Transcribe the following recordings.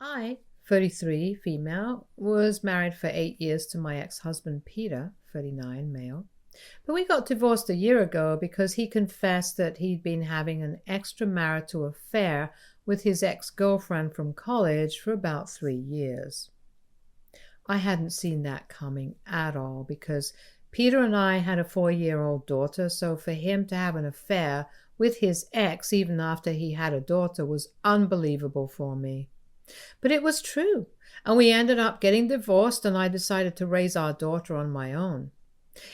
I, 33, female, was married for 8 years to my ex-husband Peter, 39, male. But we got divorced a year ago because he confessed that he'd been having an extramarital affair with his ex-girlfriend from college for about 3 years. I hadn't seen that coming at all because Peter and I had a 4-year-old daughter, so for him to have an affair with his ex even after he had a daughter was unbelievable for me. But it was true, and we ended up getting divorced, and I decided to raise our daughter on my own.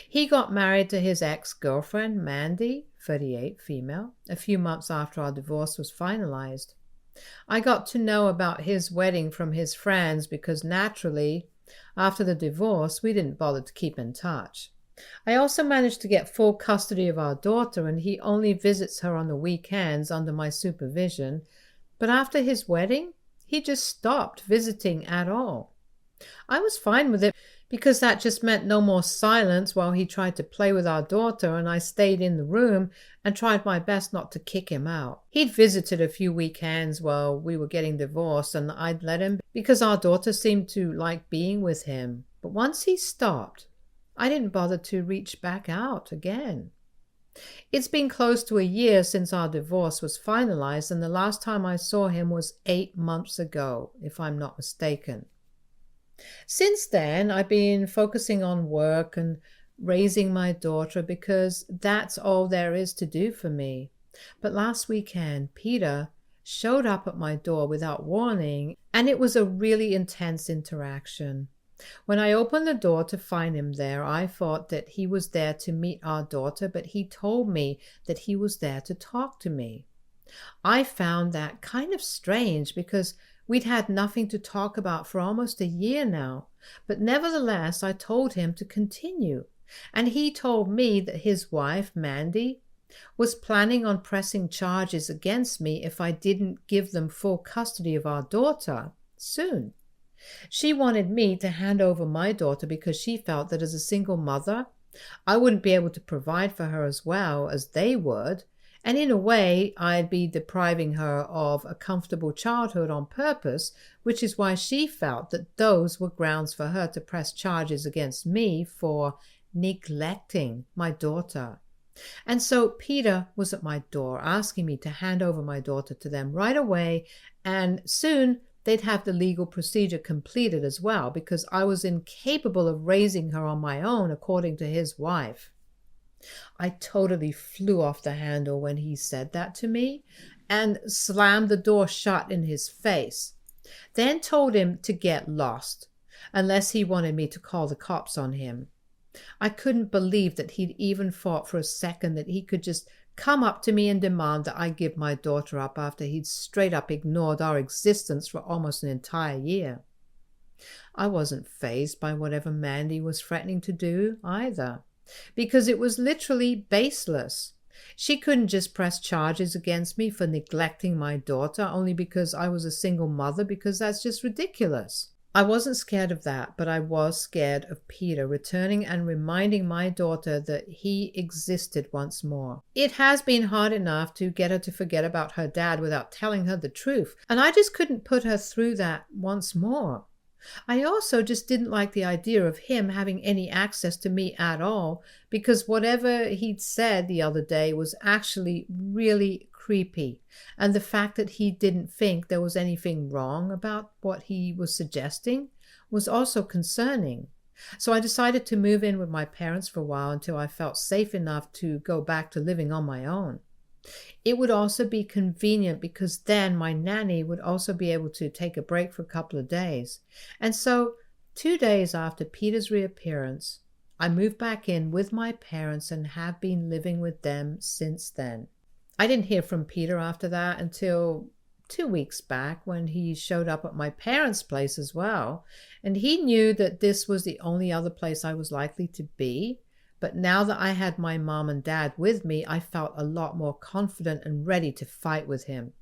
He got married to his ex-girlfriend, Mandy, 38, female, a few months after our divorce was finalized. I got to know about his wedding from his friends because naturally, after the divorce, we didn't bother to keep in touch. I also managed to get full custody of our daughter, and he only visits her on the weekends under my supervision. But after his wedding, he just stopped visiting at all. I was fine with it because that just meant no more silence while he tried to play with our daughter, and I stayed in the room and tried my best not to kick him out. He'd visited a few weekends while we were getting divorced, and I'd let him because our daughter seemed to like being with him. But once he stopped, I didn't bother to reach back out again. It's been close to a year since our divorce was finalized, and the last time I saw him was 8 months ago, if I'm not mistaken. Since then, I've been focusing on work and raising my daughter because that's all there is to do for me. But last weekend, Peter showed up at my door without warning, and it was a really intense interaction. When I opened the door to find him there, I thought that he was there to meet our daughter, but he told me that he was there to talk to me. I found that kind of strange because we'd had nothing to talk about for almost a year now, but nevertheless I told him to continue, and he told me that his wife, Mandy, was planning on pressing charges against me if I didn't give them full custody of our daughter soon. She wanted me to hand over my daughter because she felt that as a single mother, I wouldn't be able to provide for her as well as they would, and in a way, I'd be depriving her of a comfortable childhood on purpose, which is why she felt that those were grounds for her to press charges against me for neglecting my daughter. And so Peter was at my door asking me to hand over my daughter to them right away, and soon they'd have the legal procedure completed as well because I was incapable of raising her on my own, according to his wife. I totally flew off the handle when he said that to me and slammed the door shut in his face, then told him to get lost unless he wanted me to call the cops on him. I couldn't believe that he'd even thought for a second that he could just come up to me and demand that I give my daughter up after he'd straight up ignored our existence for almost an entire year. I wasn't fazed by whatever Mandy was threatening to do either, because it was literally baseless. She couldn't just press charges against me for neglecting my daughter only because I was a single mother, because that's just ridiculous. I wasn't scared of that, but I was scared of Peter returning and reminding my daughter that he existed once more. It has been hard enough to get her to forget about her dad without telling her the truth, and I just couldn't put her through that once more. I also just didn't like the idea of him having any access to me at all, because whatever he'd said the other day was actually really creepy, and the fact that he didn't think there was anything wrong about what he was suggesting was also concerning. So I decided to move in with my parents for a while until I felt safe enough to go back to living on my own. It would also be convenient because then my nanny would also be able to take a break for a couple of days. And so 2 days after Peter's reappearance, I moved back in with my parents and have been living with them since then. I didn't hear from Peter after that until 2 weeks back when he showed up at my parents' place as well. And he knew that this was the only other place I was likely to be. But now that I had my mom and dad with me, I felt a lot more confident and ready to fight with him.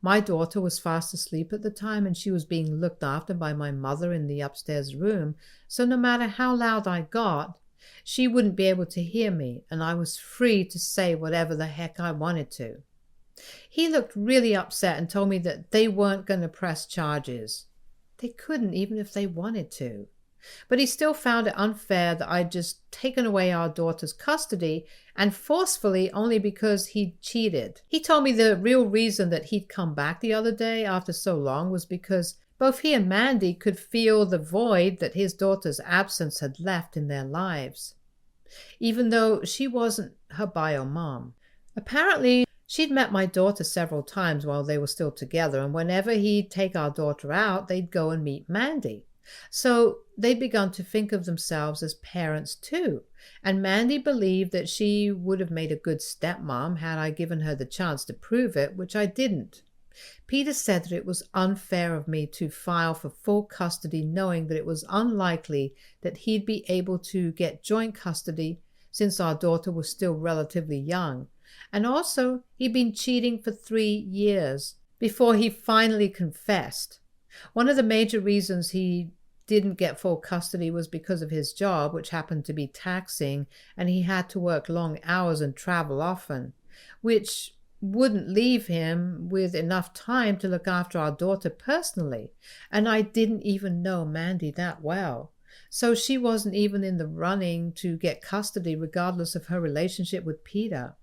My daughter was fast asleep at the time, and she was being looked after by my mother in the upstairs room. So no matter how loud I got, she wouldn't be able to hear me, and I was free to say whatever the heck I wanted to. He looked really upset and told me that they weren't going to press charges. They couldn't, even if they wanted to. But he still found it unfair that I'd just taken away our daughter's custody, and forcefully, only because he'd cheated. He told me the real reason that he'd come back the other day after so long was because both he and Mandy could feel the void that his daughter's absence had left in their lives, even though she wasn't her bio mom. Apparently, she'd met my daughter several times while they were still together, and whenever he'd take our daughter out, they'd go and meet Mandy. So they'd begun to think of themselves as parents too, and Mandy believed that she would have made a good stepmom had I given her the chance to prove it, which I didn't. Peter said that it was unfair of me to file for full custody, knowing that it was unlikely that he'd be able to get joint custody since our daughter was still relatively young. And also, he'd been cheating for 3 years before he finally confessed. One of the major reasons he didn't get full custody was because of his job, which happened to be taxing, and he had to work long hours and travel often, which wouldn't leave him with enough time to look after our daughter personally. And I didn't even know Mandy that well. So she wasn't even in the running to get custody regardless of her relationship with Peter.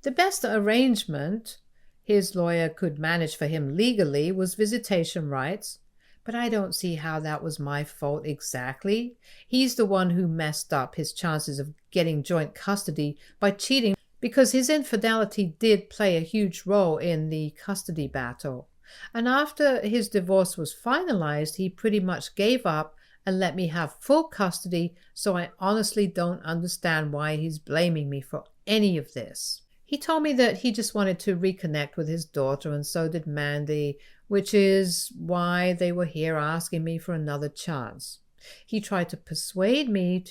The best arrangement his lawyer could manage for him legally was visitation rights, but I don't see how that was my fault exactly. He's the one who messed up his chances of getting joint custody by cheating, because his infidelity did play a huge role in the custody battle. And after his divorce was finalized, he pretty much gave up and let me have full custody, so I honestly don't understand why he's blaming me for any of this. He told me that he just wanted to reconnect with his daughter, and so did Mandy, which is why they were here asking me for another chance. He tried to persuade me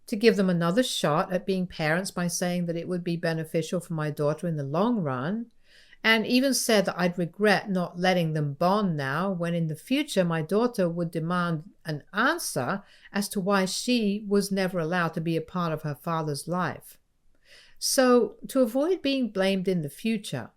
to give them another shot at being parents by saying that it would be beneficial for my daughter in the long run, and even said that I'd regret not letting them bond now, when in the future my daughter would demand an answer as to why she was never allowed to be a part of her father's life. So, to avoid being blamed in the future,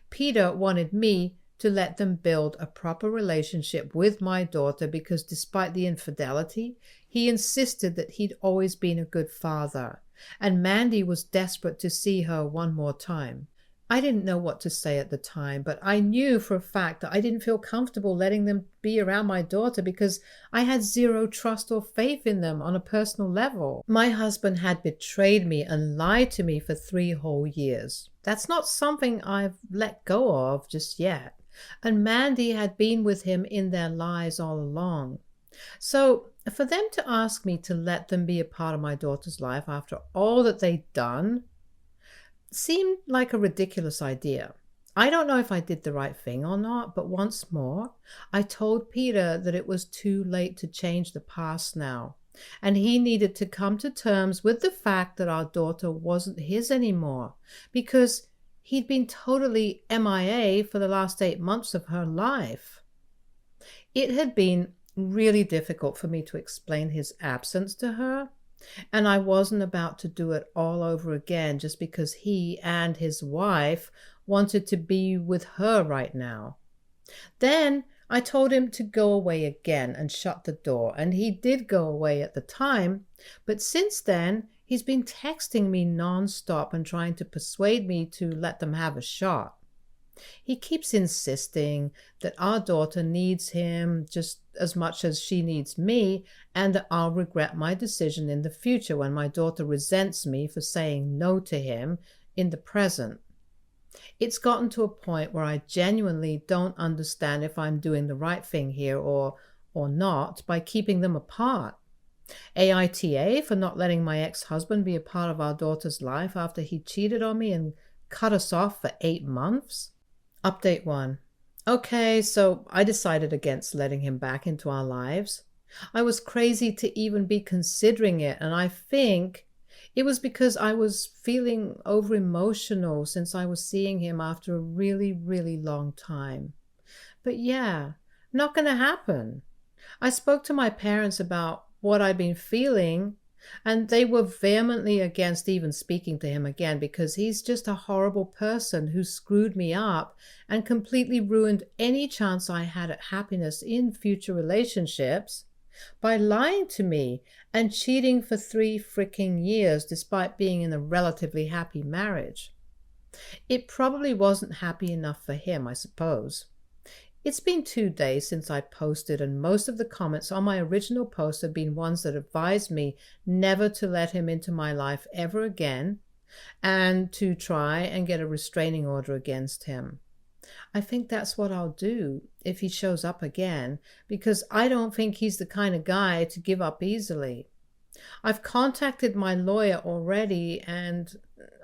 Peter wanted me to let them build a proper relationship with my daughter, because despite the infidelity, he insisted that he'd always been a good father, and Mandy was desperate to see her one more time. I didn't know what to say at the time, but I knew for a fact that I didn't feel comfortable letting them be around my daughter because I had zero trust or faith in them on a personal level. My husband had betrayed me and lied to me for 3 whole years. That's not something I've let go of just yet. And Mandy had been with him in their lives all along. So for them to ask me to let them be a part of my daughter's life after all that they'd done seemed like a ridiculous idea. I don't know if I did the right thing or not, but once more, I told Peter that it was too late to change the past now, and he needed to come to terms with the fact that our daughter wasn't his anymore, because he'd been totally MIA for the last 8 months of her life. It had been really difficult for me to explain his absence to her, and I wasn't about to do it all over again just because he and his wife wanted to be with her right now. Then I told him to go away again and shut the door, and he did go away at the time, but since then he's been texting me non-stop and trying to persuade me to let them have a shot. He keeps insisting that our daughter needs him just as much as she needs me, and that I'll regret my decision in the future when my daughter resents me for saying no to him in the present. It's gotten to a point where I genuinely don't understand if I'm doing the right thing here or not by keeping them apart. AITA for not letting my ex-husband be a part of our daughter's life after he cheated on me and cut us off for 8 months. Update 1. Okay, so I decided against letting him back into our lives. I was crazy to even be considering it, and I think it was because I was feeling over-emotional since I was seeing him after a really, really long time. But yeah, not going to happen. I spoke to my parents about what I'd been feeling, And they were vehemently against even speaking to him again because he's just a horrible person who screwed me up and completely ruined any chance I had at happiness in future relationships by lying to me and cheating for 3 freaking years despite being in a relatively happy marriage. It probably wasn't happy enough for him, I suppose. It's been 2 days since I posted, and most of the comments on my original post have been ones that advised me never to let him into my life ever again and to try and get a restraining order against him. I think that's what I'll do if he shows up again, because I don't think he's the kind of guy to give up easily. I've contacted my lawyer already, and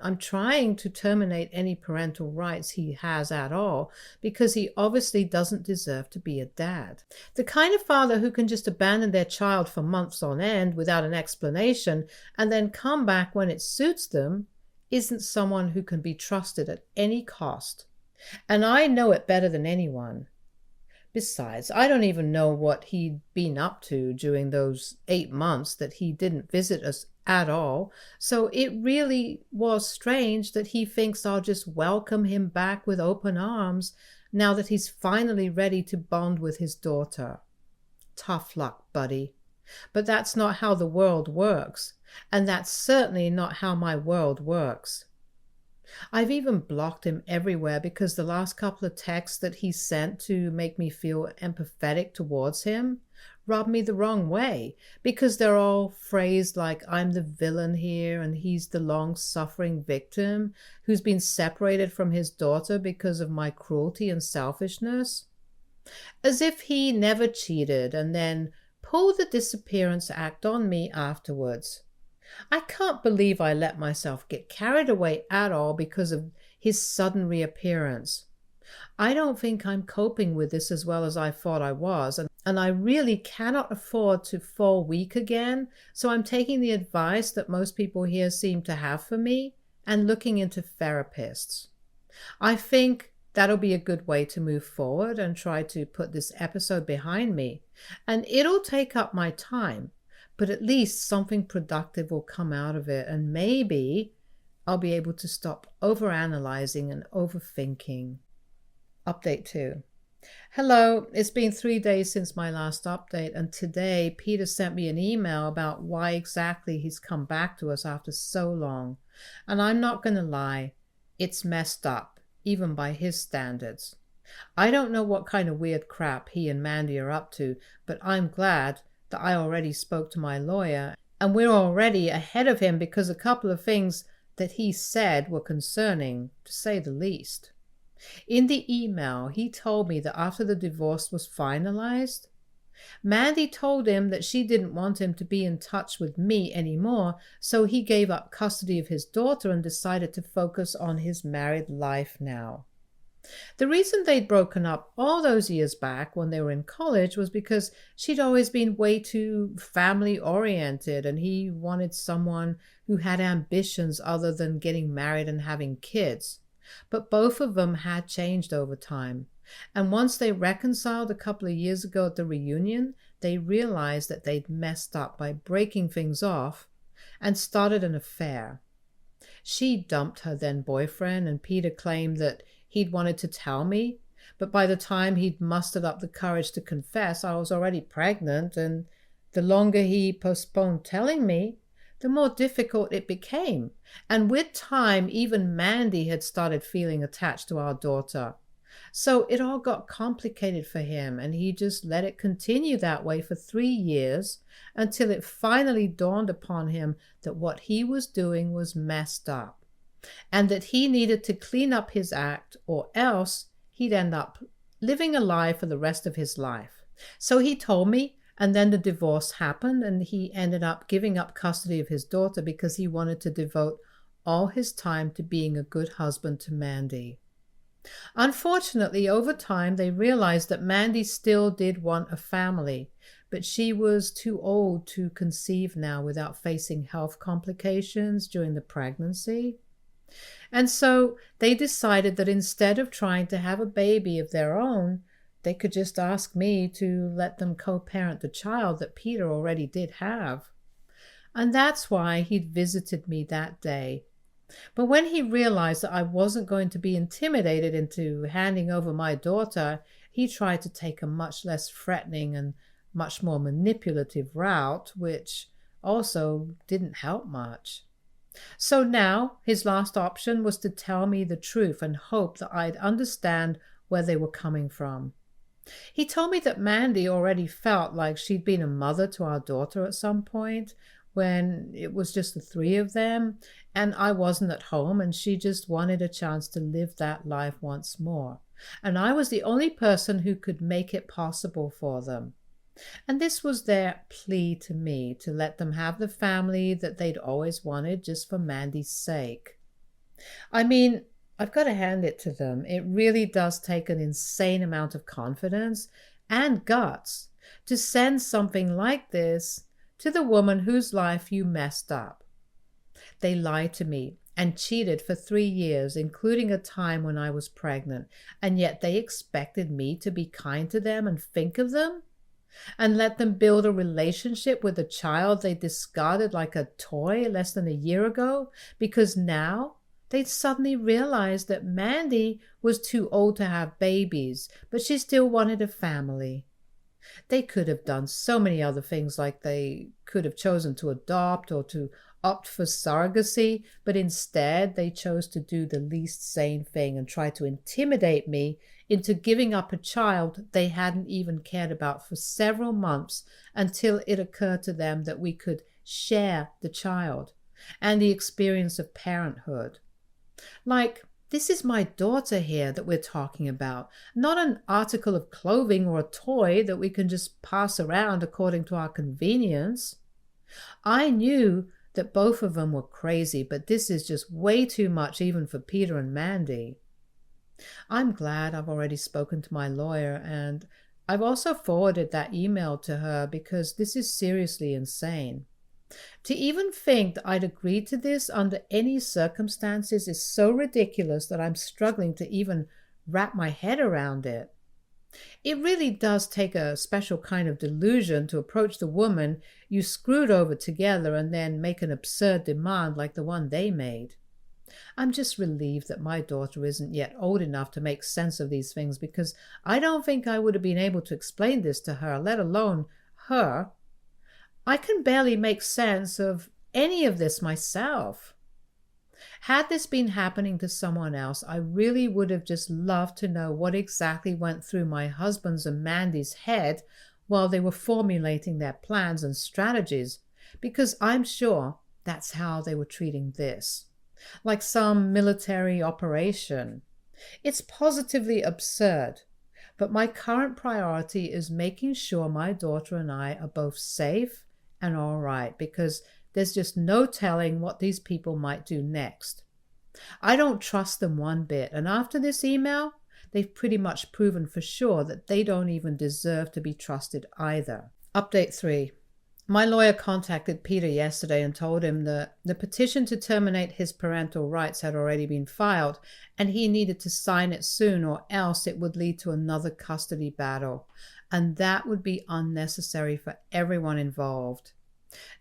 I'm trying to terminate any parental rights he has at all because he obviously doesn't deserve to be a dad. The kind of father who can just abandon their child for months on end without an explanation and then come back when it suits them isn't someone who can be trusted at any cost. And I know it better than anyone. Besides, I don't even know what he'd been up to during those 8 months that he didn't visit us at all, so it really was strange that he thinks I'll just welcome him back with open arms now that he's finally ready to bond with his daughter. Tough luck, buddy. But that's not how the world works, and that's certainly not how my world works. I've even blocked him everywhere because the last couple of texts that he sent to make me feel empathetic towards him rubbed me the wrong way, because they're all phrased like I'm the villain here and he's the long-suffering victim who's been separated from his daughter because of my cruelty and selfishness. As if he never cheated and then pulled the disappearance act on me afterwards. I can't believe I let myself get carried away at all because of his sudden reappearance. I don't think I'm coping with this as well as I thought I was, and I really cannot afford to fall weak again, so I'm taking the advice that most people here seem to have for me and looking into therapists. I think that'll be a good way to move forward and try to put this episode behind me, and it'll take up my time. But at least something productive will come out of it, and maybe I'll be able to stop overanalyzing and overthinking. Update 2. Hello, it's been 3 days since my last update, and today Peter sent me an email about why exactly he's come back to us after so long. And I'm not going to lie, it's messed up, even by his standards. I don't know what kind of weird crap he and Mandy are up to, but I'm glad that I already spoke to my lawyer, and we're already ahead of him because a couple of things that he said were concerning, to say the least. In the email, he told me that after the divorce was finalized, Mandy told him that she didn't want him to be in touch with me anymore, so he gave up custody of his daughter and decided to focus on his married life now. The reason they'd broken up all those years back when they were in college was because she'd always been way too family-oriented, and he wanted someone who had ambitions other than getting married and having kids. But both of them had changed over time. And once they reconciled a couple of years ago at the reunion, they realized that they'd messed up by breaking things off and started an affair. She dumped her then boyfriend, and Peter claimed that he'd wanted to tell me, but by the time he'd mustered up the courage to confess, I was already pregnant, and the longer he postponed telling me, the more difficult it became. And with time, even Mandy had started feeling attached to our daughter. So it all got complicated for him, and he just let it continue that way for 3 years until it finally dawned upon him that what he was doing was messed up, and that he needed to clean up his act, or else he'd end up living a lie for the rest of his life. So he told me, and then the divorce happened, and he ended up giving up custody of his daughter because he wanted to devote all his time to being a good husband to Mandy. Unfortunately, over time, they realized that Mandy still did want a family, but she was too old to conceive now without facing health complications during the pregnancy. And so they decided that instead of trying to have a baby of their own, they could just ask me to let them co-parent the child that Peter already did have. And that's why he'd visited me that day. But when he realized that I wasn't going to be intimidated into handing over my daughter, he tried to take a much less threatening and much more manipulative route, which also didn't help much. So now his last option was to tell me the truth and hope that I'd understand where they were coming from. He told me that Mandy already felt like she'd been a mother to our daughter at some point when it was just the three of them, and I wasn't at home, and she just wanted a chance to live that life once more. And I was the only person who could make it possible for them. And this was their plea to me to let them have the family that they'd always wanted just for Mandy's sake. I mean, I've got to hand it to them. It really does take an insane amount of confidence and guts to send something like this to the woman whose life you messed up. They lied to me and cheated for 3 years, including a time when I was pregnant, and yet they expected me to be kind to them and think of them? And let them build a relationship with a child they discarded like a toy less than a year ago, because now they'd suddenly realized that Mandy was too old to have babies, but she still wanted a family. They could have done so many other things, like they could have chosen to adopt or to opt for surrogacy, but instead they chose to do the least sane thing and try to intimidate me into giving up a child they hadn't even cared about for several months, until it occurred to them that we could share the child and the experience of parenthood. Like, this is my daughter here that we're talking about, not an article of clothing or a toy that we can just pass around according to our convenience. I knew that both of them were crazy, but this is just way too much even for Peter and Mandy. I'm glad I've already spoken to my lawyer, and I've also forwarded that email to her because this is seriously insane. To even think that I'd agreed to this under any circumstances is so ridiculous that I'm struggling to even wrap my head around it. It really does take a special kind of delusion to approach the woman you screwed over together and then make an absurd demand like the one they made. I'm just relieved that my daughter isn't yet old enough to make sense of these things, because I don't think I would have been able to explain this to her, let alone her. I can barely make sense of any of this myself. Had this been happening to someone else, I really would have just loved to know what exactly went through my husband's and Mandy's head while they were formulating their plans and strategies, because I'm sure that's how they were treating this, like some military operation. It's positively absurd, but my current priority is making sure my daughter and I are both safe and all right, because there's just no telling what these people might do next. I don't trust them one bit, and after this email, they've pretty much proven for sure that they don't even deserve to be trusted either. Update 3. My lawyer contacted Peter yesterday and told him that the petition to terminate his parental rights had already been filed, and he needed to sign it soon, or else it would lead to another custody battle, and that would be unnecessary for everyone involved.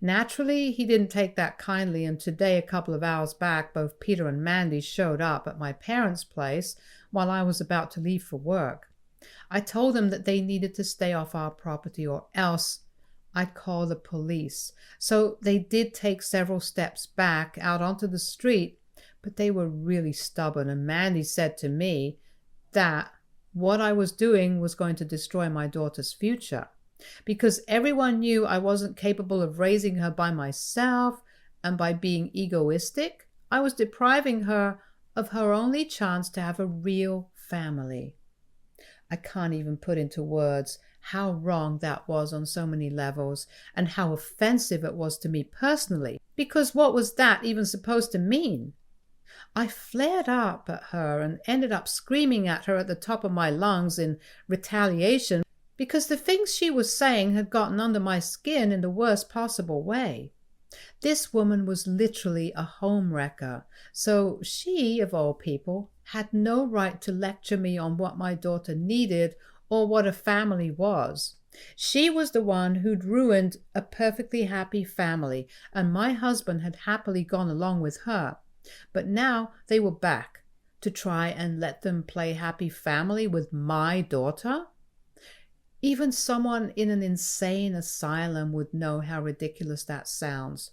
Naturally, he didn't take that kindly, and today, a couple of hours back, both Peter and Mandy showed up at my parents' place while I was about to leave for work. I told them that they needed to stay off our property, or else I'd call the police. So they did take several steps back out onto the street, but they were really stubborn, and Mandy said to me that what I was doing was going to destroy my daughter's future, because everyone knew I wasn't capable of raising her by myself, and by being egoistic, I was depriving her of her only chance to have a real family. I can't even put into words how wrong that was on so many levels, and how offensive it was to me personally, because what was that even supposed to mean? I flared up at her and ended up screaming at her at the top of my lungs in retaliation, because the things she was saying had gotten under my skin in the worst possible way. This woman was literally a homewrecker, so she, of all people, had no right to lecture me on what my daughter needed or what a family was. She was the one who'd ruined a perfectly happy family, and my husband had happily gone along with her. But now they were back to try and let them play happy family with my daughter. Even someone in an insane asylum would know how ridiculous that sounds.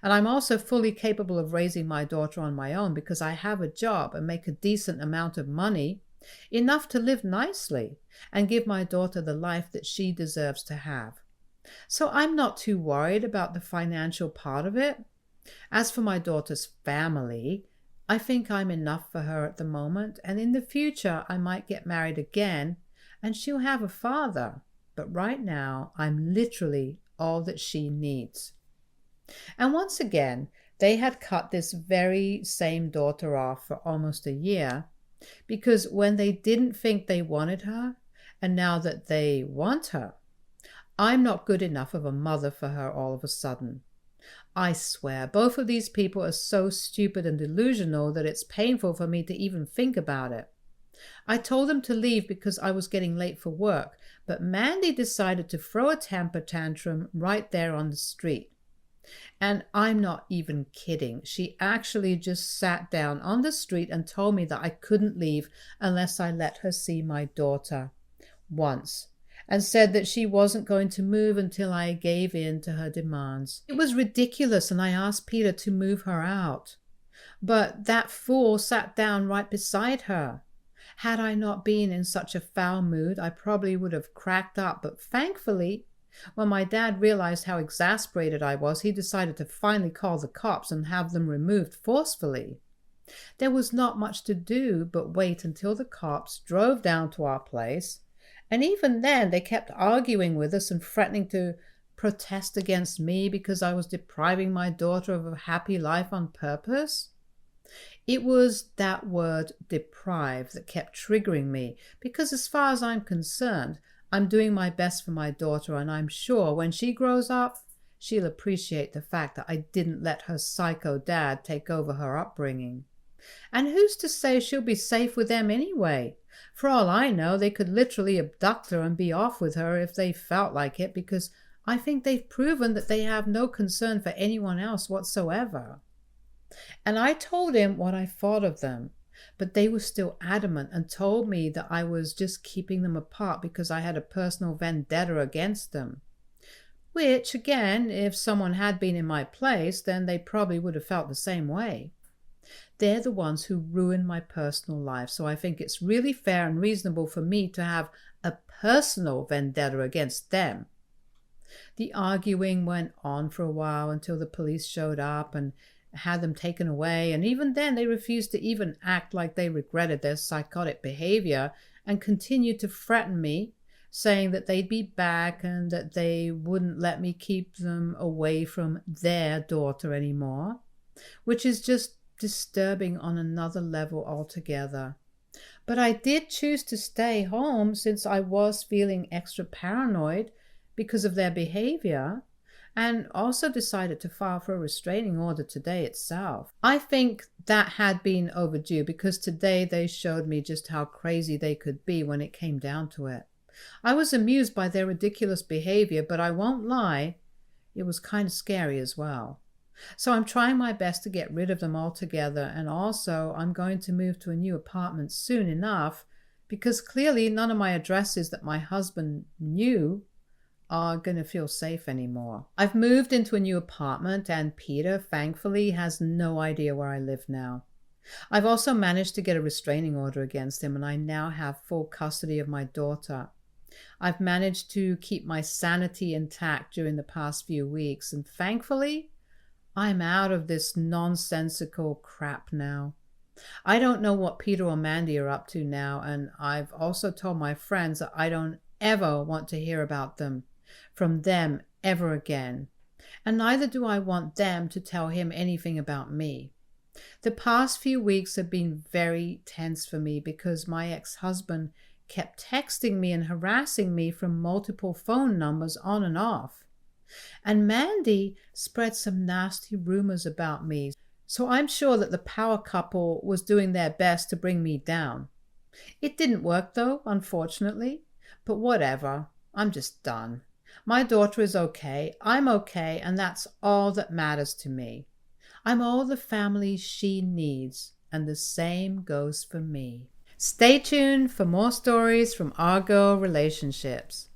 And I'm also fully capable of raising my daughter on my own because I have a job and make a decent amount of money, enough to live nicely and give my daughter the life that she deserves to have. So I'm not too worried about the financial part of it. As for my daughter's family, I think I'm enough for her at the moment, and in the future I might get married again and she'll have a father. But right now I'm literally all that she needs. And once again, they had cut this very same daughter off for almost a year because when they didn't think they wanted her, and now that they want her, I'm not good enough of a mother for her all of a sudden. I swear, both of these people are so stupid and delusional that it's painful for me to even think about it. I told them to leave because I was getting late for work, but Mandy decided to throw a temper tantrum right there on the street. And I'm not even kidding. She actually just sat down on the street and told me that I couldn't leave unless I let her see my daughter once, and said that she wasn't going to move until I gave in to her demands. It was ridiculous, and I asked Peter to move her out. But that fool sat down right beside her. Had I not been in such a foul mood, I probably would have cracked up, but thankfully, when my dad realized how exasperated I was, he decided to finally call the cops and have them removed forcefully. There was not much to do but wait until the cops drove down to our place, and even then they kept arguing with us and threatening to protest against me because I was depriving my daughter of a happy life on purpose. It was that word deprive that kept triggering me because as far as I'm concerned, I'm doing my best for my daughter, and I'm sure when she grows up, she'll appreciate the fact that I didn't let her psycho dad take over her upbringing. And who's to say she'll be safe with them anyway? For all I know, they could literally abduct her and be off with her if they felt like it, because I think they've proven that they have no concern for anyone else whatsoever. And I told him what I thought of them, but they were still adamant and told me that I was just keeping them apart because I had a personal vendetta against them. Which, again, if someone had been in my place, then they probably would have felt the same way. They're the ones who ruined my personal life, so I think it's really fair and reasonable for me to have a personal vendetta against them. The arguing went on for a while until the police showed up and had them taken away, and even then they refused to even act like they regretted their psychotic behavior and continued to threaten me, saying that they'd be back and that they wouldn't let me keep them away from their daughter anymore, which is just disturbing on another level altogether. But I did choose to stay home since I was feeling extra paranoid because of their behavior, and also decided to file for a restraining order today itself. I think that had been overdue because today they showed me just how crazy they could be when it came down to it. I was amused by their ridiculous behavior, but I won't lie, it was kind of scary as well. So I'm trying my best to get rid of them altogether, and also I'm going to move to a new apartment soon enough because clearly none of my addresses that my husband knew are going to feel safe anymore. I've moved into a new apartment, and Peter, thankfully, has no idea where I live now. I've also managed to get a restraining order against him, and I now have full custody of my daughter. I've managed to keep my sanity intact during the past few weeks, and thankfully, I'm out of this nonsensical crap now. I don't know what Peter or Mandy are up to now, and I've also told my friends that I don't ever want to hear about them from them ever again, and neither do I want them to tell him anything about me. The past few weeks have been very tense for me because my ex-husband kept texting me and harassing me from multiple phone numbers on and off. And Mandy spread some nasty rumors about me, so I'm sure that the power couple was doing their best to bring me down. It didn't work though, unfortunately, but whatever. I'm just done. My daughter is okay, I'm okay, and that's all that matters to me. I'm all the family she needs, and the same goes for me. Stay tuned for more stories from our girl relationships.